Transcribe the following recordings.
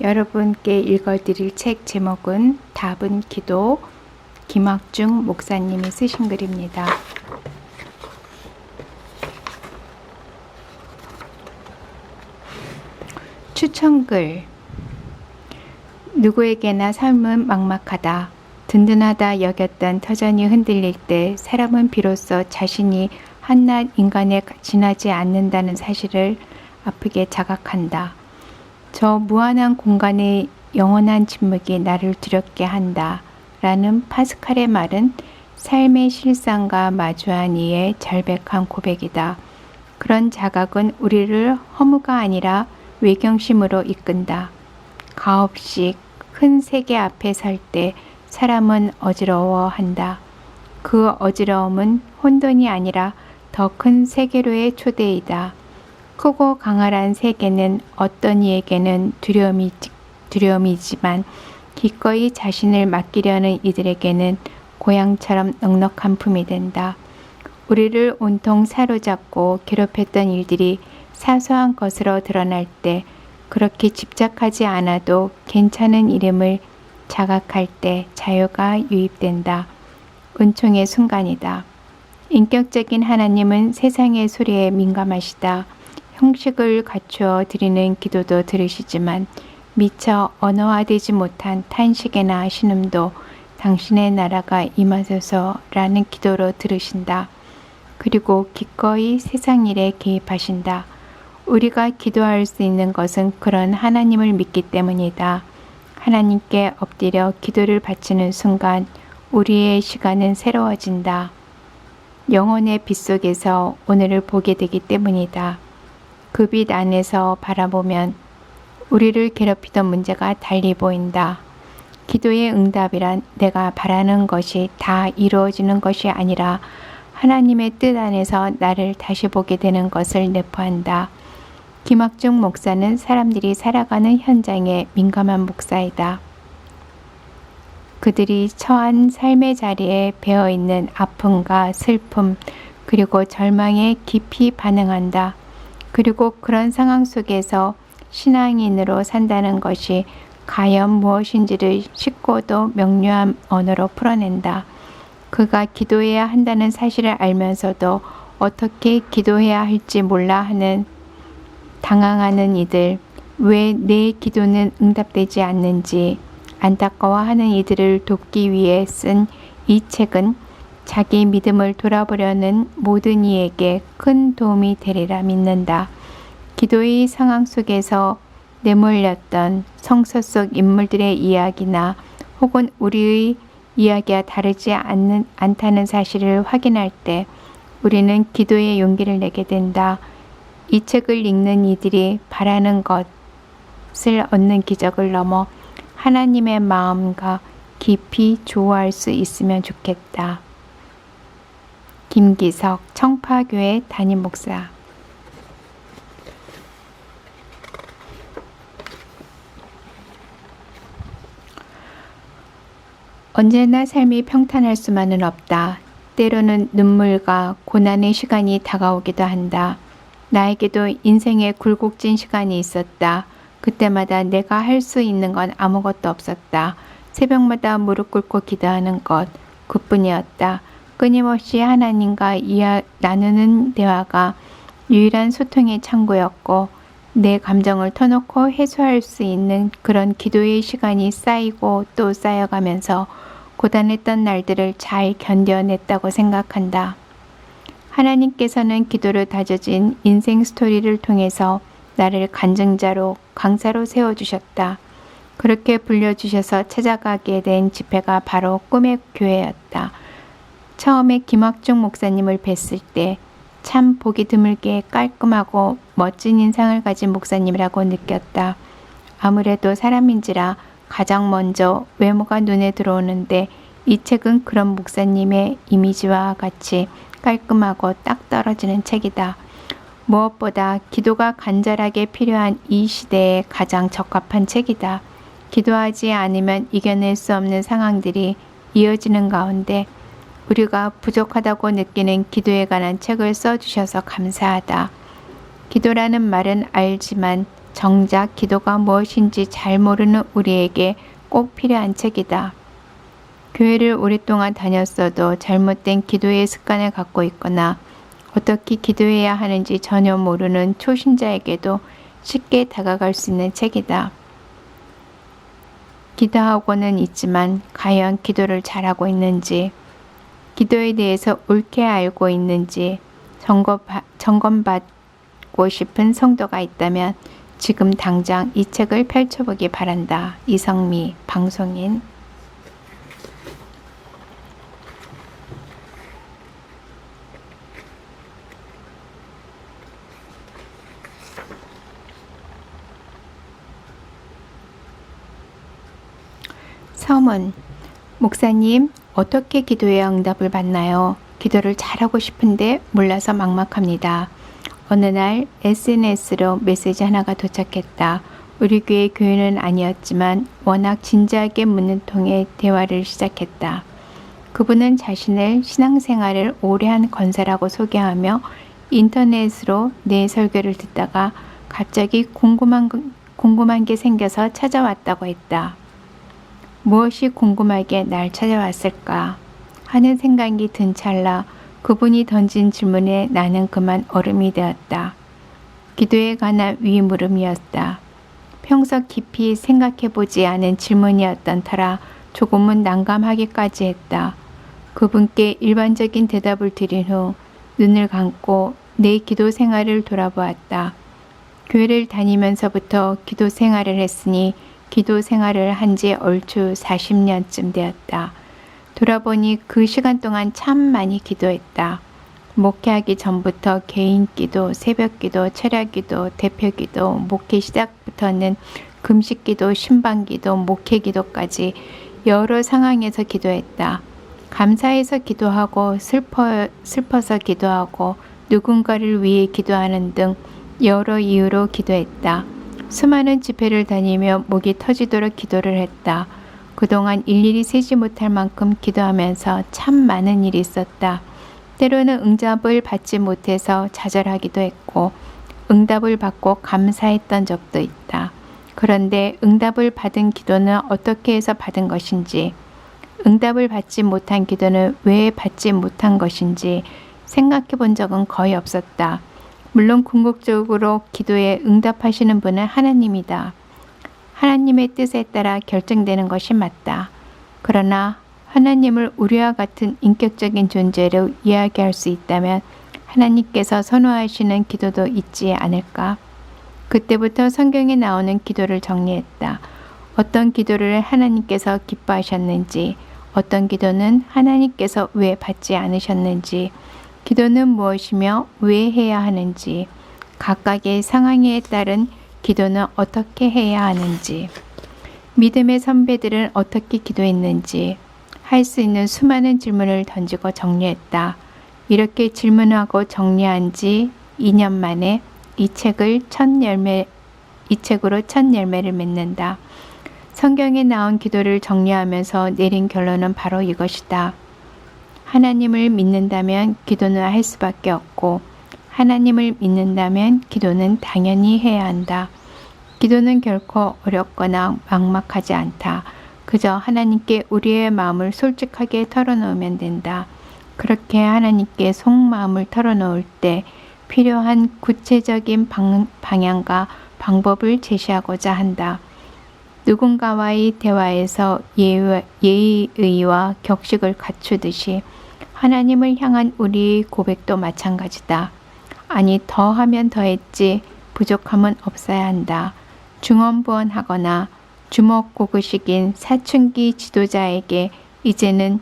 여러분께 읽어드릴 책 제목은 답은 기도, 김학중 목사님이 쓰신 글입니다. 추천글. 누구에게나 삶은 막막하다. 든든하다 여겼던 터전이 흔들릴 때 사람은 비로소 자신이 한낱 인간에 지나지 않는다는 사실을 아프게 자각한다. 저 무한한 공간의 영원한 침묵이 나를 두렵게 한다. 라는 파스칼의 말은 삶의 실상과 마주한 이의 절백한 고백이다. 그런 자각은 우리를 허무가 아니라 외경심으로 이끈다. 가없이 큰 세계 앞에 설 때 사람은 어지러워한다. 그 어지러움은 혼돈이 아니라 더 큰 세계로의 초대이다. 크고 강활한 세계는 어떤 이에게는 두려움이지만 기꺼이 자신을 맡기려는 이들에게는 고향처럼 넉넉한 품이 된다. 우리를 온통 사로잡고 괴롭혔던 일들이 사소한 것으로 드러날 때 그렇게 집착하지 않아도 괜찮은 이름을 자각할 때 자유가 유입된다. 은총의 순간이다. 인격적인 하나님은 세상의 소리에 민감하시다. 형식을 갖추어 드리는 기도도 들으시지만 미처 언어화되지 못한 탄식이나 신음도 당신의 나라가 임하소서라는 기도로 들으신다. 그리고 기꺼이 세상 일에 개입하신다. 우리가 기도할 수 있는 것은 그런 하나님을 믿기 때문이다. 하나님께 엎드려 기도를 바치는 순간 우리의 시간은 새로워진다. 영혼의 빛 속에서 오늘을 보게 되기 때문이다. 그 빛 안에서 바라보면 우리를 괴롭히던 문제가 달리 보인다. 기도의 응답이란 내가 바라는 것이 다 이루어지는 것이 아니라 하나님의 뜻 안에서 나를 다시 보게 되는 것을 내포한다. 김학중 목사는 사람들이 살아가는 현장에 민감한 목사이다. 그들이 처한 삶의 자리에 배어있는 아픔과 슬픔 그리고 절망에 깊이 반응한다. 그리고 그런 상황 속에서 신앙인으로 산다는 것이 과연 무엇인지를 쉽고도 명료한 언어로 풀어낸다. 그가 기도해야 한다는 사실을 알면서도 어떻게 기도해야 할지 몰라 하는 당황하는 이들, 왜 내 기도는 응답되지 않는지 안타까워하는 이들을 돕기 위해 쓴 이 책은 자기 믿음을 돌아보려는 모든 이에게 큰 도움이 되리라 믿는다. 기도의 상황 속에서 내몰렸던 성서 속 인물들의 이야기나 혹은 우리의 이야기와 다르지 않다는 사실을 확인할 때 우리는 기도의 용기를 내게 된다. 이 책을 읽는 이들이 바라는 것을 얻는 기적을 넘어 하나님의 마음과 깊이 조화할 수 있으면 좋겠다. 김기석 청파교회 담임 목사. 언제나 삶이 평탄할 수만은 없다. 때로는 눈물과 고난의 시간이 다가오기도 한다. 나에게도 인생의 굴곡진 시간이 있었다. 그때마다 내가 할 수 있는 건 아무것도 없었다. 새벽마다 무릎 꿇고 기도하는 것, 그뿐이었다. 끊임없이 하나님과 나누는 대화가 유일한 소통의 창구였고 내 감정을 터놓고 해소할 수 있는 그런 기도의 시간이 쌓이고 또 쌓여가면서 고단했던 날들을 잘 견뎌냈다고 생각한다. 하나님께서는 기도로 다져진 인생 스토리를 통해서 나를 간증자로 강사로 세워주셨다. 그렇게 불려주셔서 찾아가게 된 집회가 바로 꿈의 교회였다. 처음에 김학중 목사님을 뵀을 때 참 보기 드물게 깔끔하고 멋진 인상을 가진 목사님이라고 느꼈다. 아무래도 사람인지라 가장 먼저 외모가 눈에 들어오는데 이 책은 그런 목사님의 이미지와 같이 깔끔하고 딱 떨어지는 책이다. 무엇보다 기도가 간절하게 필요한 이 시대에 가장 적합한 책이다. 기도하지 않으면 이겨낼 수 없는 상황들이 이어지는 가운데 우리가 부족하다고 느끼는 기도에 관한 책을 써주셔서 감사하다. 기도라는 말은 알지만 정작 기도가 무엇인지 잘 모르는 우리에게 꼭 필요한 책이다. 교회를 오랫동안 다녔어도 잘못된 기도의 습관을 갖고 있거나 어떻게 기도해야 하는지 전혀 모르는 초신자에게도 쉽게 다가갈 수 있는 책이다. 기도하고는 있지만 과연 기도를 잘하고 있는지, 기도에 대해서 옳게 알고 있는지 점검받고 싶은 성도가 있다면 지금 당장 이 책을 펼쳐보기 바란다. 이성미, 방송인. 서문. 목사님, 어떻게 기도해야 응답을 받나요? 기도를 잘하고 싶은데 몰라서 막막합니다. 어느 날 SNS로 메시지 하나가 도착했다. 우리 교회 교인은 아니었지만 워낙 진지하게 묻는 통에 대화를 시작했다. 그분은 자신을 신앙생활을 오래 한 권사라고 소개하며 인터넷으로 내 설교를 듣다가 갑자기 궁금한 게 생겨서 찾아왔다고 했다. 무엇이 궁금하게 날 찾아왔을까 하는 생각이 든 찰나 그분이 던진 질문에 나는 그만 얼음이 되었다. 기도에 관한 위물음이었다. 평소 깊이 생각해보지 않은 질문이었던 터라 조금은 난감하기까지 했다. 그분께 일반적인 대답을 드린 후 눈을 감고 내 기도 생활을 돌아보았다. 교회를 다니면서부터 기도 생활을 했으니 기도 생활을 한 지 얼추 40년쯤 되었다. 돌아보니 그 시간 동안 참 많이 기도했다. 목회하기 전부터 개인 기도, 새벽 기도, 철야 기도, 대표 기도, 목회 시작부터는 금식 기도, 신방 기도, 목회 기도까지 여러 상황에서 기도했다. 감사해서 기도하고 슬퍼서 기도하고 누군가를 위해 기도하는 등 여러 이유로 기도했다. 수많은 집회를 다니며 목이 터지도록 기도를 했다. 그동안 일일이 세지 못할 만큼 기도하면서 참 많은 일이 있었다. 때로는 응답을 받지 못해서 좌절하기도 했고 응답을 받고 감사했던 적도 있다. 그런데 응답을 받은 기도는 어떻게 해서 받은 것인지, 응답을 받지 못한 기도는 왜 받지 못한 것인지 생각해 본 적은 거의 없었다. 물론 궁극적으로 기도에 응답하시는 분은 하나님이다. 하나님의 뜻에 따라 결정되는 것이 맞다. 그러나 하나님을 우리와 같은 인격적인 존재로 이야기할 수 있다면 하나님께서 선호하시는 기도도 있지 않을까? 그때부터 성경에 나오는 기도를 정리했다. 어떤 기도를 하나님께서 기뻐하셨는지, 어떤 기도는 하나님께서 왜 받지 않으셨는지, 기도는 무엇이며 왜 해야 하는지, 각각의 상황에 따른 기도는 어떻게 해야 하는지, 믿음의 선배들은 어떻게 기도했는지 할 수 있는 수많은 질문을 던지고 정리했다. 이렇게 질문하고 정리한 지 2년 만에 이 책으로 첫 열매를 맺는다. 성경에 나온 기도를 정리하면서 내린 결론은 바로 이것이다. 하나님을 믿는다면 기도는 할 수밖에 없고 하나님을 믿는다면 기도는 당연히 해야 한다. 기도는 결코 어렵거나 막막하지 않다. 그저 하나님께 우리의 마음을 솔직하게 털어놓으면 된다. 그렇게 하나님께 속마음을 털어놓을 때 필요한 구체적인 방향과 방법을 제시하고자 한다. 누군가와의 대화에서 예의와 격식을 갖추듯이 하나님을 향한 우리의 고백도 마찬가지다. 아니, 더하면 더했지 부족함은 없어야 한다. 중언부언하거나 주먹고구식인 사춘기 지도자에게 이제는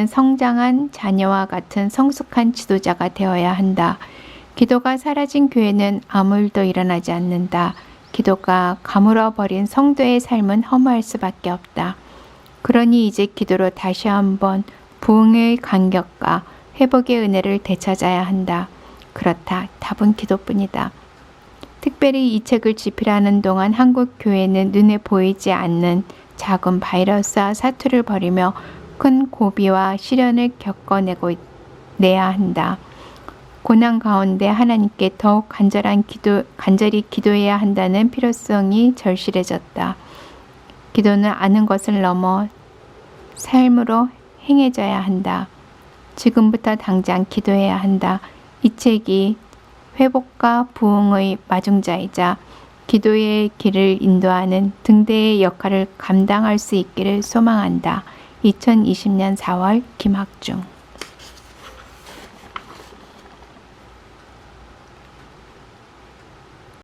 성장한 자녀와 같은 성숙한 지도자가 되어야 한다. 기도가 사라진 교회는 아무 일도 일어나지 않는다. 기도가 가물어버린 성도의 삶은 허무할 수밖에 없다. 그러니 이제 기도로 다시 한번 부흥의 간격과 회복의 은혜를 되찾아야 한다. 그렇다. 답은 기도뿐이다. 특별히 이 책을 집필하는 동안 한국 교회는 눈에 보이지 않는 작은 바이러스와 사투를 벌이며 큰 고비와 시련을 겪어내야 한다. 고난 가운데 하나님께 더욱 간절히 기도해야 한다는 필요성이 절실해졌다. 기도는 아는 것을 넘어 삶으로 행해져야 한다. 지금부터 당장 기도해야 한다. 이 책이 회복과 부흥의 마중자이자 기도의 길을 인도하는 등대의 역할을 감당할 수 있기를 소망한다. 2020년 4월 김학중